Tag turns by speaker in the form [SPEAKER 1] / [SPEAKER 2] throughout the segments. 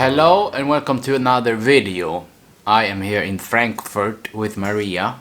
[SPEAKER 1] Hello and welcome to another video. I am here in Frankfurt with Maria.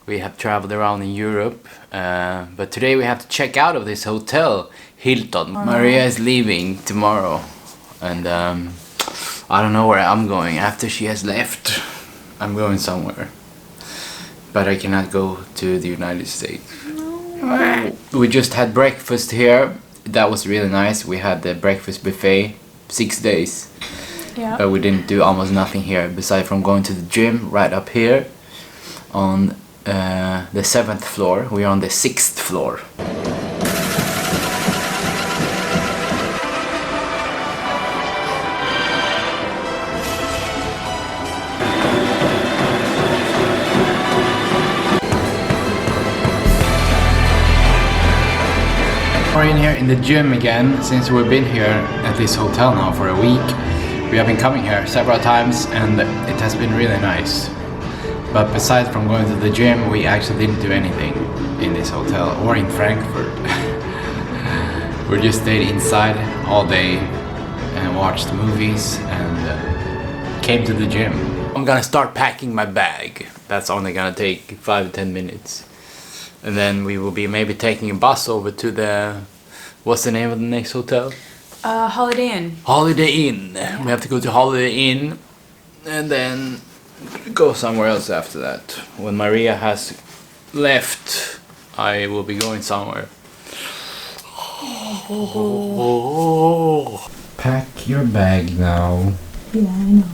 [SPEAKER 1] We have traveled around in Europe, but today we have to check out of this hotel, Hilton. Maria is leaving tomorrow and I don't know where I'm going after she has left. I'm going somewhere, but I cannot go to the United States. No. We just had breakfast here. That was really nice. We had the breakfast buffet 6 days. Yeah. But we didn't do almost nothing here besides from going to the gym right up here on the 7th floor. We are on the 6th floor. We're in here in the gym again since we've been here at this hotel now for a week. We have been coming here several times and it has been really nice. But besides from going to the gym, we actually didn't do anything in this hotel or in Frankfurt. We just stayed inside all day and watched movies and came to the gym. I'm gonna start packing my bag. That's only gonna take 5 to 10 minutes. And then we will be maybe taking a bus over to the... What's the name of the next hotel?
[SPEAKER 2] Holiday Inn.
[SPEAKER 1] Holiday Inn. Yeah. We have to go to Holiday Inn and then go somewhere else after that. When Maria has left, I will be going somewhere. Pack your bag now.
[SPEAKER 2] Yeah, I know.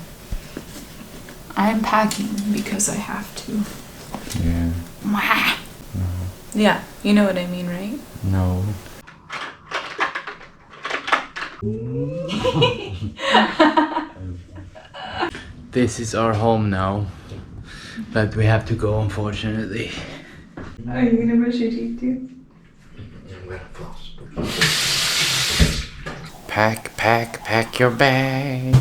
[SPEAKER 2] I'm packing because I have to.
[SPEAKER 1] Yeah.
[SPEAKER 2] Yeah, you know what I mean, right?
[SPEAKER 1] No. This is our home now, but we have to go, unfortunately.
[SPEAKER 2] Are you gonna brush your teeth too?
[SPEAKER 1] I'm gonna floss. Pack your bag.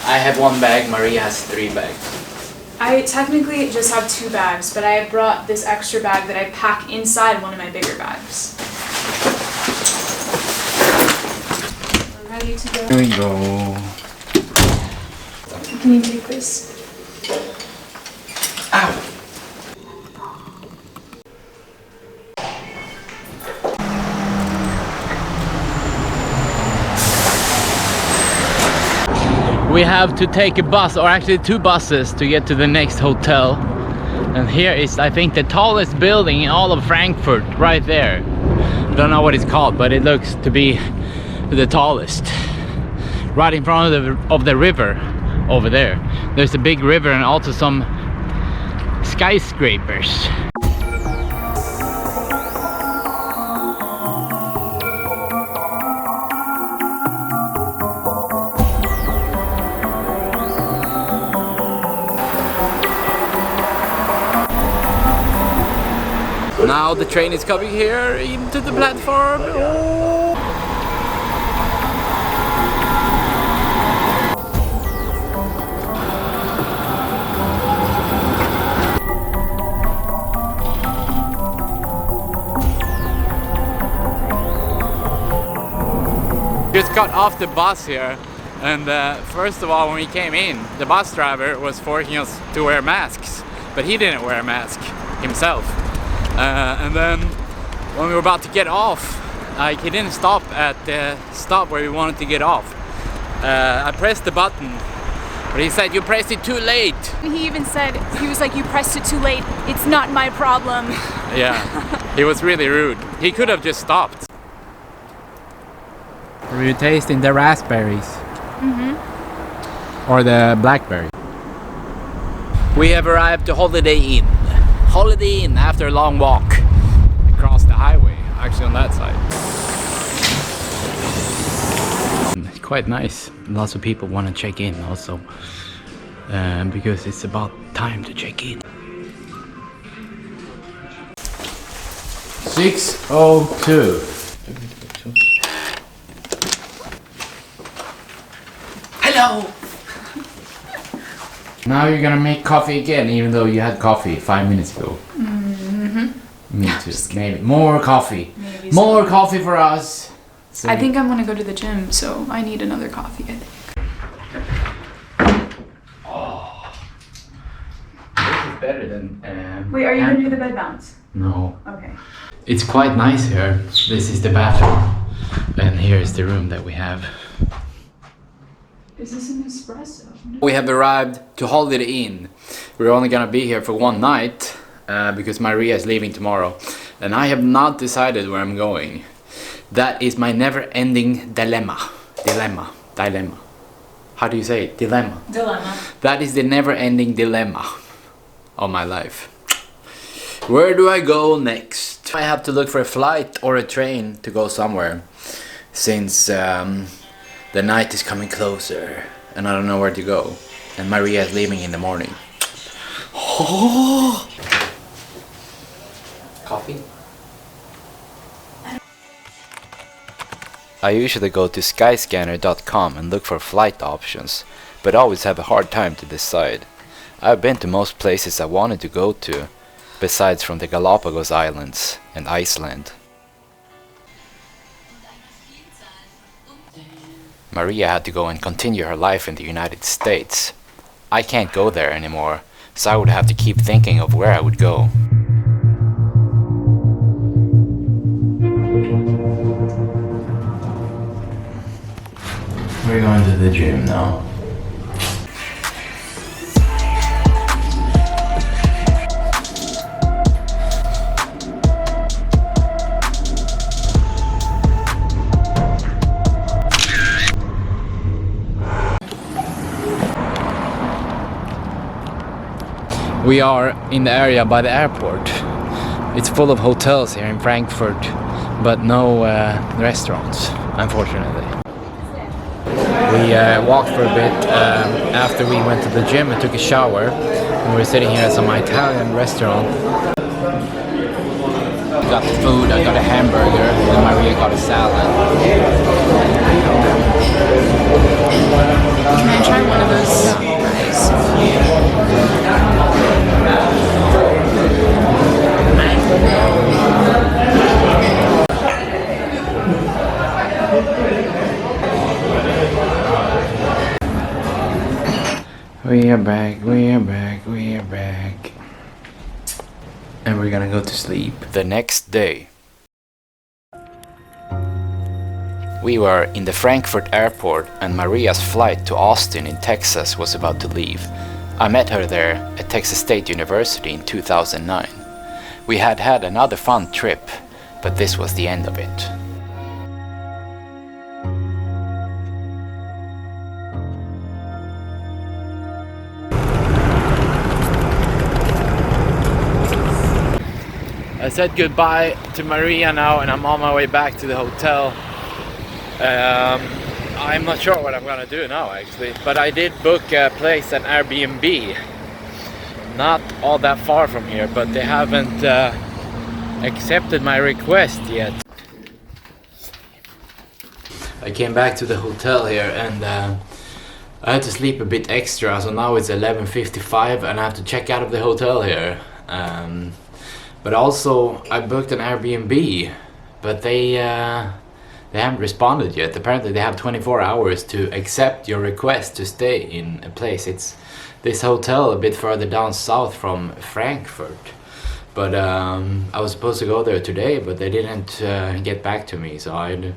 [SPEAKER 1] I have 1 bag, Maria has 3 bags.
[SPEAKER 2] I technically just have 2 bags, but I brought this extra bag that I pack inside one of my bigger bags. I'm ready to go.
[SPEAKER 1] Here we go.
[SPEAKER 2] Can you take this?
[SPEAKER 1] Ow! We have to take a bus, or actually 2 buses, to get to the next hotel. And here is, I think, the tallest building in all of Frankfurt, right there. I don't know what it's called, but it looks to be the tallest. Right in front of the river over there. There's a big river and also some skyscrapers. Now the train is coming here into the platform. Oh. Just got off the bus here, and first of all, when we came in, the bus driver was forcing us to wear masks, but he didn't wear a mask himself. And then when we were about to get off, he didn't stop at the stop where we wanted to get off. I pressed the button, but he said, "You pressed it too late."
[SPEAKER 2] He even said, he was like, "You pressed it too late. It's not my problem."
[SPEAKER 1] Yeah, he was really rude. He could have just stopped. Are you tasting the raspberries? Mm-hmm. Or the blackberry? We have arrived to Holiday Inn. Holiday Inn after a long walk across the highway, actually on that side. It's quite nice. Lots of people want to check in also, because it's about time to check in. 6:02. Hello! Now you're gonna make coffee again, even though you had coffee 5 minutes ago. Mm-hmm. Me
[SPEAKER 2] Yeah,
[SPEAKER 1] too.
[SPEAKER 2] just kidding.
[SPEAKER 1] Maybe more coffee.
[SPEAKER 2] Maybe
[SPEAKER 1] More
[SPEAKER 2] so.
[SPEAKER 1] coffee for us. So
[SPEAKER 2] I think I'm gonna go to the gym, so I need another coffee, I think.
[SPEAKER 1] this is better than.
[SPEAKER 2] Wait, are you gonna do the bed bounce?
[SPEAKER 1] No.
[SPEAKER 2] Okay.
[SPEAKER 1] It's quite nice here. This is the bathroom, and here is the room that we have.
[SPEAKER 2] Is this an espresso?
[SPEAKER 1] We have arrived to Holiday Inn. We're only gonna be here for one night because Maria is leaving tomorrow, and I have not decided where I'm going. That is my never-ending dilemma. How do you say it? Dilemma. That is the never-ending dilemma of my life. Where do I go next? I have to look for a flight or a train to go somewhere, since the night is coming closer and I don't know where to go. And Maria is leaving in the morning. Coffee? I usually go to skyscanner.com and look for flight options, but always have a hard time to decide. I've been to most places I wanted to go to, besides from the Galapagos Islands and Iceland. Maria had to go and continue her life in the United States. I can't go there anymore, so I would have to keep thinking of where I would go. We're going to the gym now. We are in the area by the airport. It's full of hotels here in Frankfurt, but no restaurants, unfortunately. We walked for a bit after we went to the gym and took a shower. And we're sitting here at some Italian restaurant. I got the food, I got a hamburger, and Maria got a salad.
[SPEAKER 2] Can I try one of those?
[SPEAKER 1] We are back. And we're gonna go to sleep. The next day. We were in the Frankfurt airport and Maria's flight to Austin in Texas was about to leave. I met her there at Texas State University in 2009. We had had another fun trip, but this was the end of it. I said goodbye to Maria now and I'm on my way back to the hotel. I'm not sure what I'm gonna do now actually, but I did book a place at Airbnb. Not all that far from here, but they haven't accepted my request yet. I came back to the hotel here and I had to sleep a bit extra, so now it's 11:55 and I have to check out of the hotel here. But also I booked an Airbnb, but they haven't responded yet. Apparently they have 24 hours to accept your request to stay in a place. It's this hotel a bit further down south from Frankfurt. But I was supposed to go there today, but they didn't get back to me, so I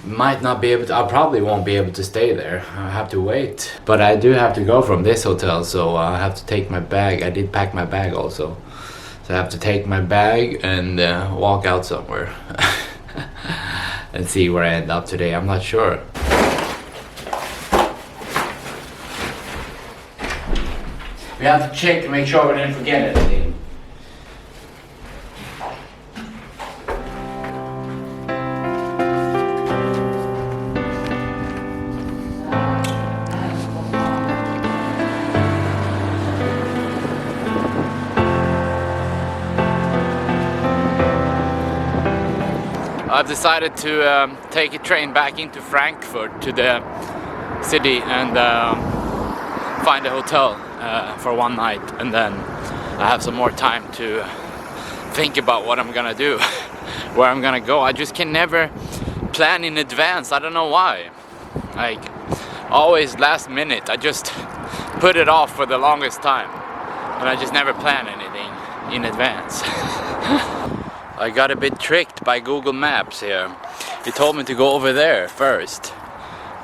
[SPEAKER 1] might not be able to. I probably won't be able to stay there. I have to wait. But I do have to go from this hotel, so I have to take my bag. I did pack my bag also. So I have to take my bag and walk out somewhere and see where I end up today. I'm not sure. We have to check to make sure we didn't forget anything. I've decided to take a train back into Frankfurt to the city and find a hotel for one night, and then I have some more time to think about what I'm gonna do, where I'm gonna go. I just can never plan in advance. I don't know why. Like, always last minute. I just put it off for the longest time, and I just never plan anything in advance. I got a bit tricked by Google Maps here. He told me to go over there first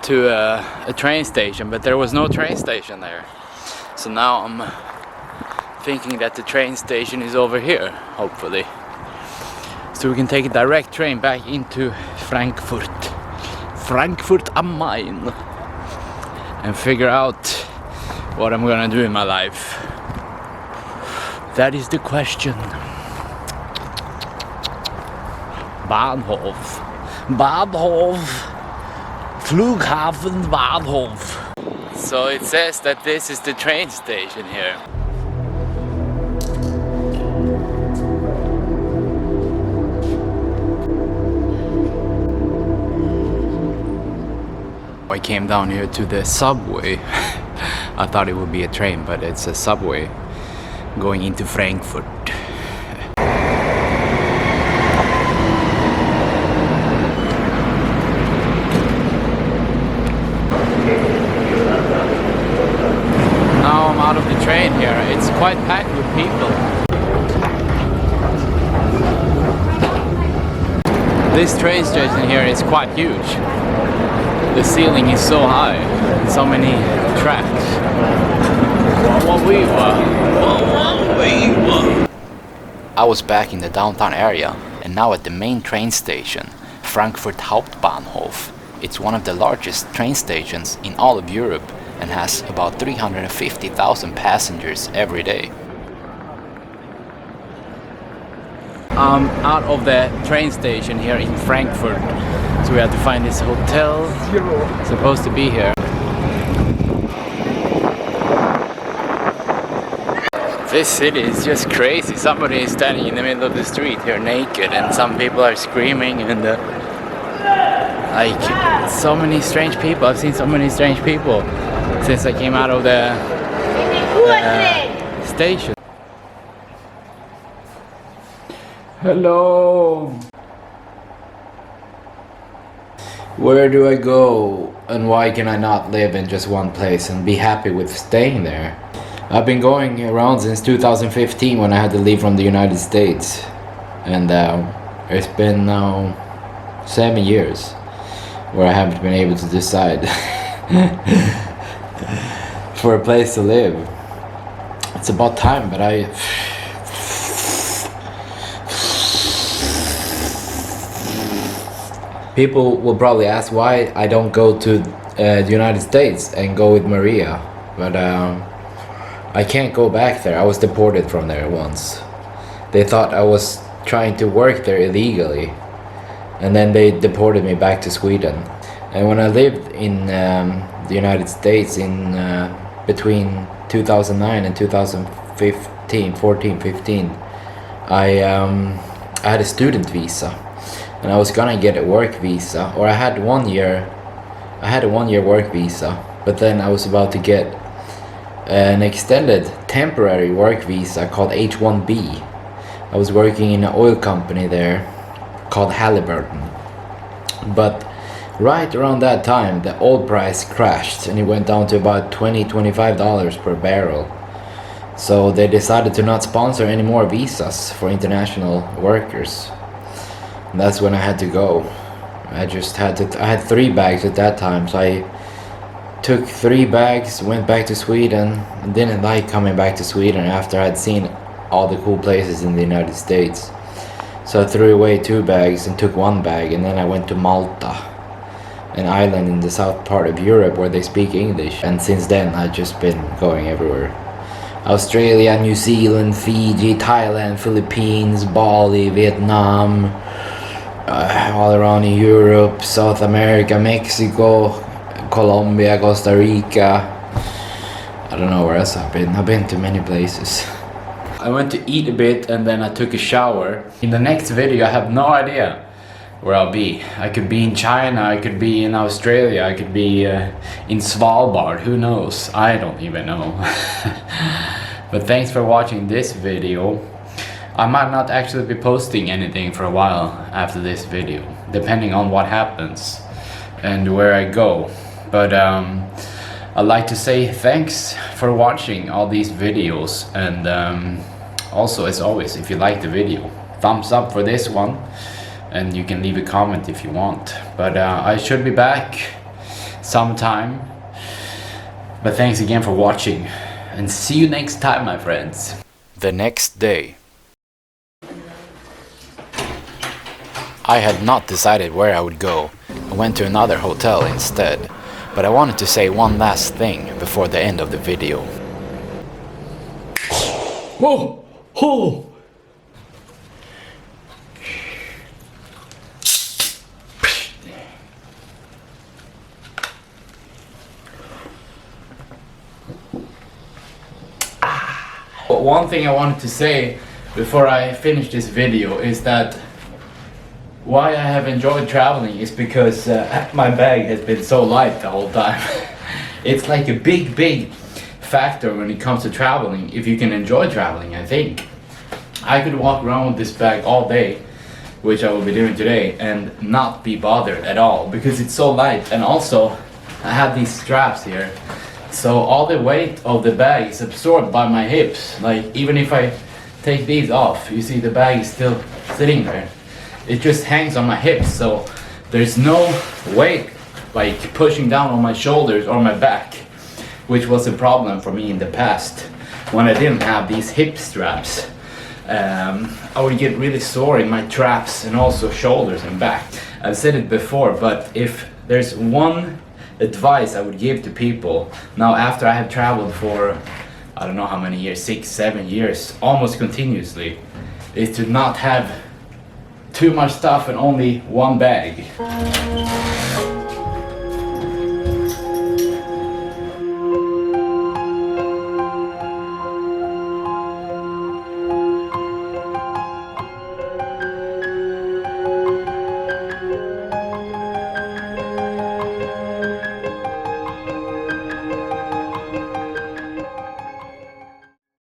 [SPEAKER 1] to a train station, but there was no train station there. So now I'm thinking that the train station is over here, hopefully. So we can take a direct train back into Frankfurt am Main, and figure out what I'm gonna do in my life. That is the question. Bahnhof. Flughafen Bahnhof. So it says that this is the train station here. I came down here to the subway. I thought it would be a train, but it's a subway going into Frankfurt. Now I'm out of the train here. It's quite packed with people. This train station here is quite huge. The ceiling is so high, so many tracks. I was back in the downtown area, and now at the main train station, Frankfurt Hauptbahnhof. It's one of the largest train stations in all of Europe and has about 350,000 passengers every day. I'm out of the train station here in Frankfurt, so we have to find this hotel. It's supposed to be here. This city is just crazy. Somebody is standing in the middle of the street here naked, and some people are screaming, and like, so many strange people. I've seen so many strange people since I came out of the station. Hello. Where do I go, and why can I not live in just one place and be happy with staying there? I've been going around since 2015 when I had to leave from the United States, and it's been now 7 years where I haven't been able to decide for a place to live. It's about time, but people will probably ask why I don't go to the United States and go with Maria, but I can't go back there. I was deported from there once. They thought I was trying to work there illegally, and then they deported me back to Sweden. And when I lived in the United States in between 2009 and 2015, I had a student visa. And I was gonna get a work visa, or I had a 1 year work visa, but then I was about to get an extended temporary work visa called H1B. I was working in an oil company there called Halliburton, but right around that time the oil price crashed and it went down to about $20-25 per barrel. So they decided to not sponsor any more visas for international workers. And that's when I had to go. I had 3 bags at that time, so I took 3 bags, went back to Sweden, and didn't like coming back to Sweden after I'd seen all the cool places in the United States. So I threw away 2 bags and took 1 bag, and then I went to Malta, an island in the south part of Europe where they speak English. And since then I've just been going everywhere. Australia, New Zealand, Fiji, Thailand, Philippines, Bali, Vietnam, all around in Europe, South America, Mexico, Colombia, Costa Rica. I don't know where else I've been. I've been to many places. I went to eat a bit and then I took a shower. In the next video I have no idea where I'll be. I could be in China, I could be in Australia, I could be in Svalbard, who knows? I don't even know. But thanks for watching this video. I might not actually be posting anything for a while after this video, depending on what happens and where I go. But I'd like to say thanks for watching all these videos, and also, as always, if you like the video, thumbs up for this one, and you can leave a comment if you want. But I should be back sometime. But thanks again for watching, and see you next time, my friends. The next day. I had not decided where I would go. I went to another hotel instead, but I wanted to say one last thing before the end of the video. Whoa! Oh! One thing I wanted to say before I finish this video is that why I have enjoyed traveling is because my bag has been so light the whole time. It's like a big factor when it comes to traveling, if you can enjoy traveling, I think. I could walk around with this bag all day, which I will be doing today, and not be bothered at all because it's so light. And also I have these straps here, so all the weight of the bag is absorbed by my hips. Like, even if I take these off, you see the bag is still sitting there. It just hangs on my hips, so there's no weight like pushing down on my shoulders or my back, which was a problem for me in the past when I didn't have these hip straps. I would get really sore in my traps and also shoulders and back. I've said it before, but if there's one advice I would give to people now after I have traveled for I don't know how many years, 6-7 years, almost continuously, is to not have too much stuff in only one bag.